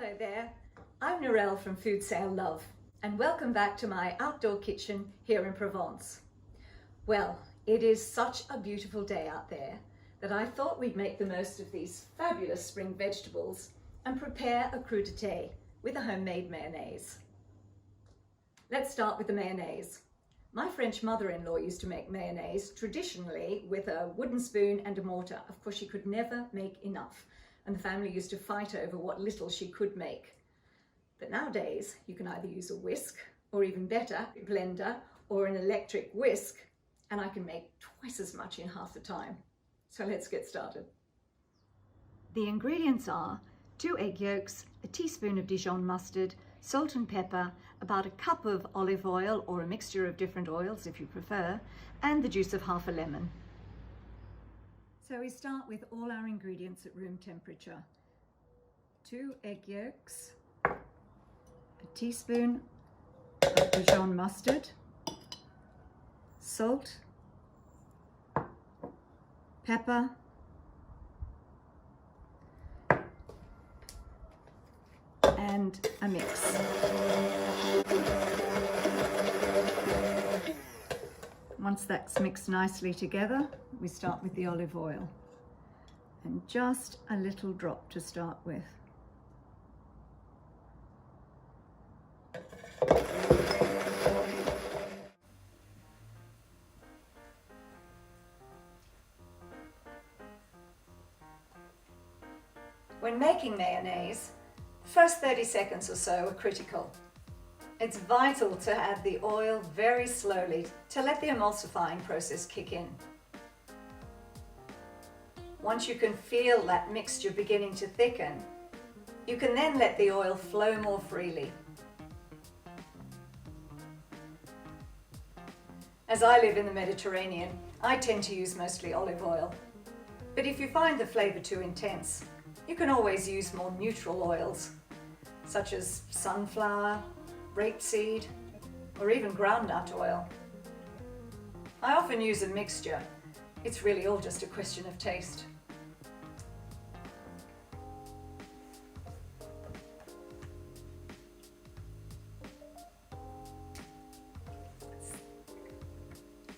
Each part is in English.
Hello there, I'm Narelle from Food Sale Love, and welcome back to my outdoor kitchen here in Provence. Well, it is such a beautiful day out there that I thought we'd make the most of these fabulous spring vegetables and prepare a crudité with a homemade mayonnaise. Let's start with the mayonnaise. My French mother-in-law used to make mayonnaise traditionally with a wooden spoon and a mortar. Of course, she could never make enough, and the family used to fight over what little she could make. But nowadays, you can either use a whisk, or even better, a blender, or an electric whisk, and I can make twice as much in half the time. So let's get started. The ingredients are 2 egg yolks, a teaspoon of Dijon mustard, salt and pepper, about a cup of olive oil or a mixture of different oils if you prefer, and the juice of half a lemon. So we start with all our ingredients at room temperature. 2 egg yolks, a teaspoon of Dijon mustard, salt, pepper, and a mix. Once that's mixed nicely together, we start with the olive oil, and just a little drop to start with. When making mayonnaise, the first 30 seconds or so are critical. It's vital to add the oil very slowly to let the emulsifying process kick in. Once you can feel that mixture beginning to thicken, you can then let the oil flow more freely. As I live in the Mediterranean, I tend to use mostly olive oil. But if you find the flavor too intense, you can always use more neutral oils, such as sunflower, rapeseed, or even groundnut oil. I often use a mixture. It's really all just a question of taste.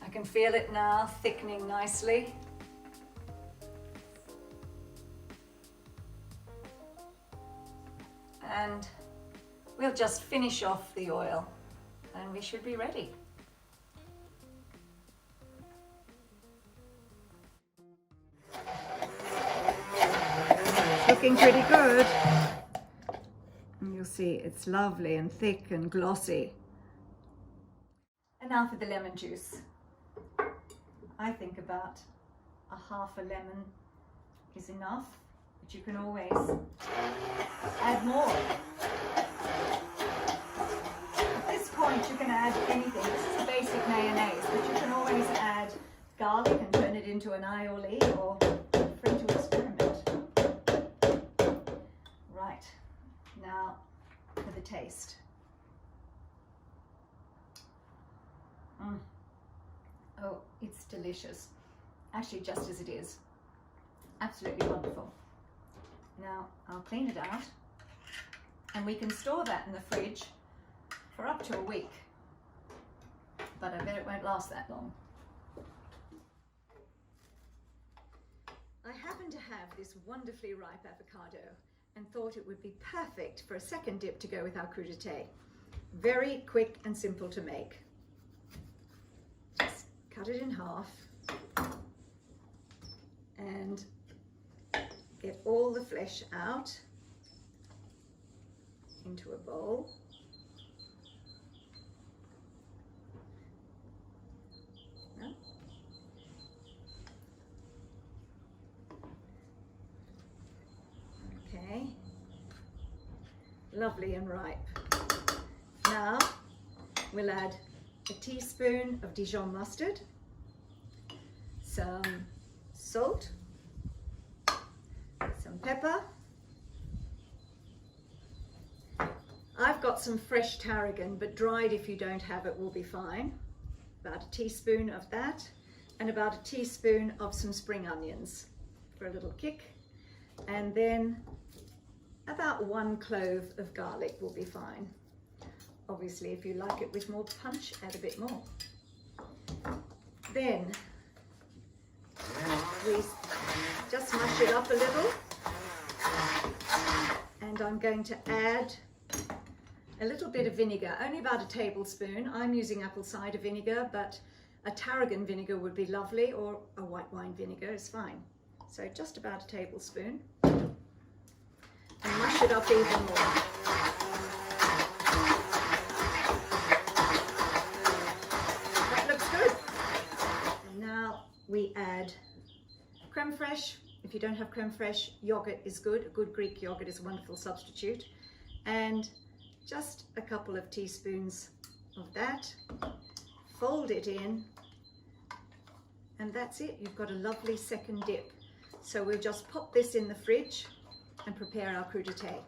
I can feel it now thickening nicely. And we'll just finish off the oil and we should be ready. Looking pretty good. And you'll see it's lovely and thick and glossy. And now for the lemon juice. I think about a half a lemon is enough, but you can always add more. At this point you can add anything. This is a basic mayonnaise, but you can always add garlic and turn it into an aioli, or free to experiment. Right, now for the taste. Oh, it's delicious. Actually, just as it is. Absolutely wonderful. Now, I'll clean it out, and we can store that in the fridge for up to a week. But I bet it won't last that long. I happen to have this wonderfully ripe avocado and thought it would be perfect for a second dip to go with our crudité. Very quick and simple to make. Just cut it in half and get all the flesh out into a bowl. No? Okay, lovely and ripe. Now we'll add a teaspoon of Dijon mustard, some salt, some pepper. I've got some fresh tarragon, but dried if you don't have it will be fine. About a teaspoon of that, and about a teaspoon of some spring onions for a little kick. And then About 1 clove of garlic will be fine. Obviously, if you like it with more punch, add a bit more. Then we just mash it up a little, and I'm going to add a little bit of vinegar, only about 1 tablespoon. I'm using apple cider vinegar, but a tarragon vinegar would be lovely, or a white wine vinegar is fine. So just about 1 tablespoon, and mash it up even more. That looks good. And now we add creme fraiche. If you don't have creme fraiche, yogurt is good. A good Greek yogurt is a wonderful substitute. And just a couple of teaspoons of that. Fold it in, and that's it. You've got a lovely second dip. So we'll just pop this in the fridge and prepare our crudité.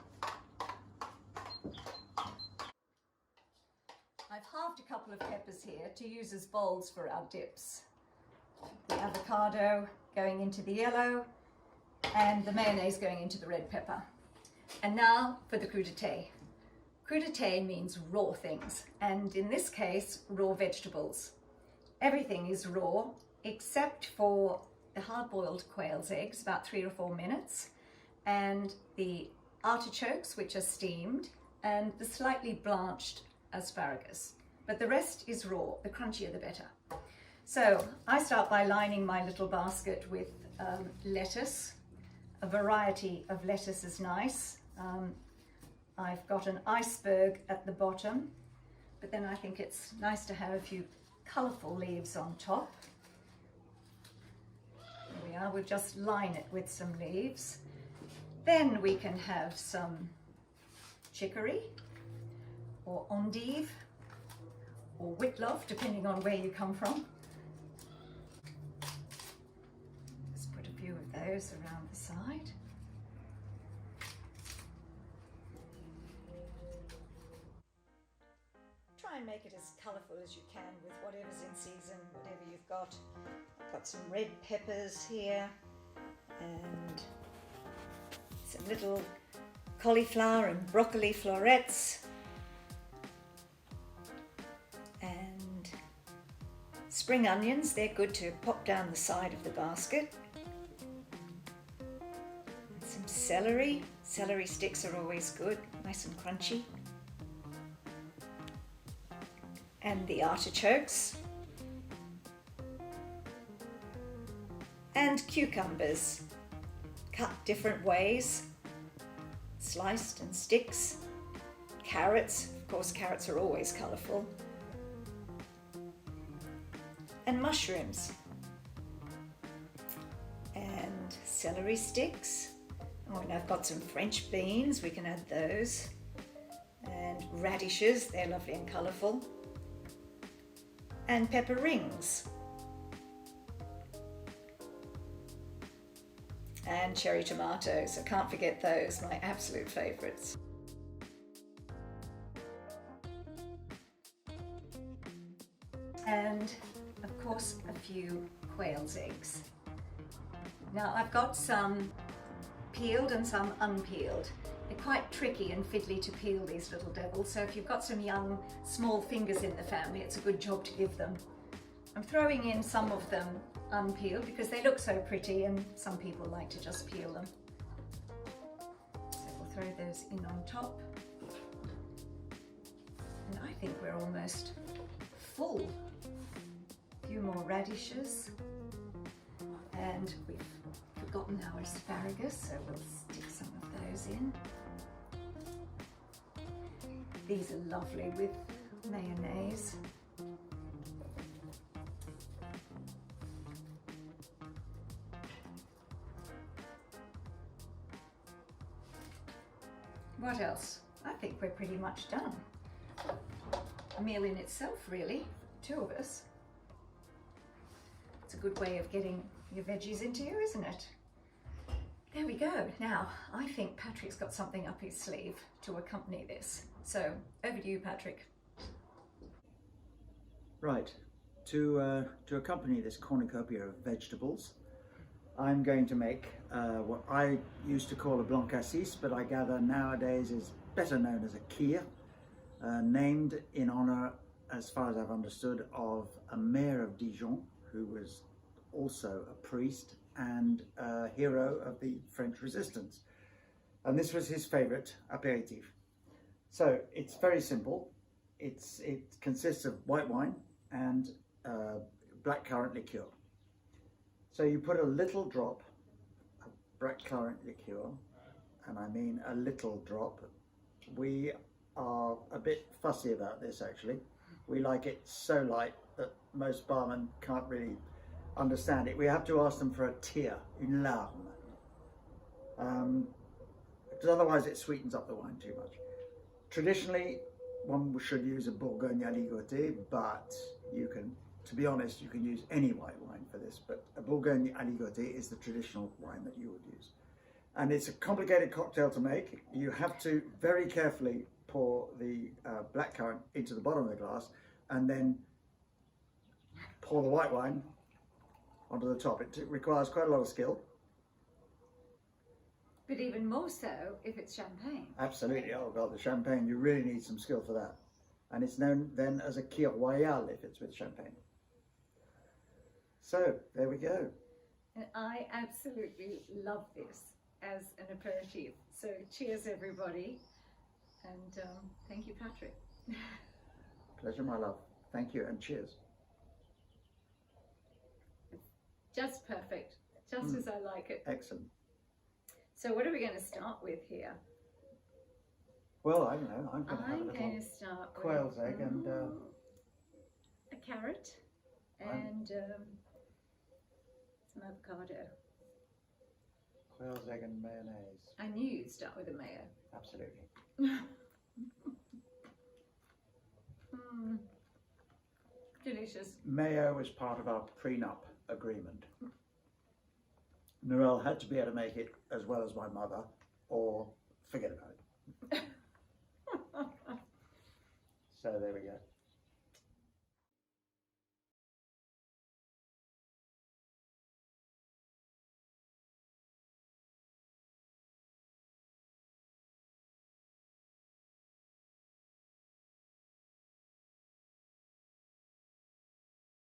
I've halved a couple of peppers here to use as bowls for our dips. The avocado going into the yellow and the mayonnaise going into the red pepper. And now for the crudité. Crudité means raw things, and in this case, raw vegetables. Everything is raw except for the hard-boiled quail's eggs, about 3 or 4 minutes, and the artichokes, which are steamed, and the slightly blanched asparagus. But the rest is raw, the crunchier the better. So I start by lining my little basket with lettuce. A variety of lettuce is nice. I've got an iceberg at the bottom, but then I think it's nice to have a few colourful leaves on top. There we are, we'll just line it with some leaves. Then we can have some chicory, or endive, or whitloaf, depending on where you come from. Just put a few of those around the side. Try and make it as colourful as you can with whatever's in season, whatever you've got. I've got some red peppers here and some little cauliflower and broccoli florets and spring onions. They're good to pop down the side of the basket. And some celery. Celery sticks are always good, nice and crunchy. And the artichokes, and cucumbers, cut different ways, sliced and sticks. Carrots, of course carrots are always colourful, and mushrooms, and celery sticks. Oh, and I've got some French beans, we can add those, and radishes, they're lovely and colourful. And pepper rings, and cherry tomatoes. I can't forget those, my absolute favourites. And of course a few quail's eggs. Now I've got some peeled and some unpeeled. They're quite tricky and fiddly to peel, these little devils, so if you've got some young, small fingers in the family, it's a good job to give them. I'm throwing in some of them unpeeled because they look so pretty and some people like to just peel them. So we'll throw those in on top. And I think we're almost full. A few more radishes. And we've forgotten our asparagus, so we'll stick some of those in. These are lovely with mayonnaise. What else? I think we're pretty much done. A meal in itself, really, 2 of us. It's a good way of getting your veggies into you, isn't it? There we go. Now, I think Patrick's got something up his sleeve to accompany this. So, over to you, Patrick. Right, to accompany this cornucopia of vegetables, I'm going to make what I used to call a blanc cassis, but I gather nowadays is better known as a kir, named in honor, as far as I've understood, of a mayor of Dijon, who was also a priest and a hero of the French resistance. And this was his favorite aperitif. So it's very simple. It consists of white wine and blackcurrant liqueur. So you put a little drop of blackcurrant liqueur, and I mean a little drop. We are a bit fussy about this actually. We like it so light that most barmen can't really understand it. We have to ask them for a tear, une larme, because otherwise it sweetens up the wine too much. Traditionally, one should use a Bourgogne aligoté, but you can, to be honest, you can use any white wine for this, but a Bourgogne aligoté is the traditional wine that you would use. And it's a complicated cocktail to make. You have to very carefully pour the blackcurrant into the bottom of the glass and then pour the white wine onto the top. It requires quite a lot of skill. But even more so if it's champagne. Absolutely. Oh God, the champagne, you really need some skill for that. And it's known then as a kir royal if it's with champagne. So there we go. And I absolutely love this as an aperitif. So cheers everybody, and thank you, Patrick. Pleasure, my love. Thank you and cheers. Just perfect, just as I like it. Excellent. So what are we going to start with here? Well, I don't know. I'm going to have a I'm little going to start with quail's egg and a carrot and some avocado. Quail's egg and mayonnaise. I knew you'd start with a mayo. Absolutely. Delicious. Mayo was part of our prenup agreement. Noelle had to be able to make it as well as my mother, or forget about it. So there we go.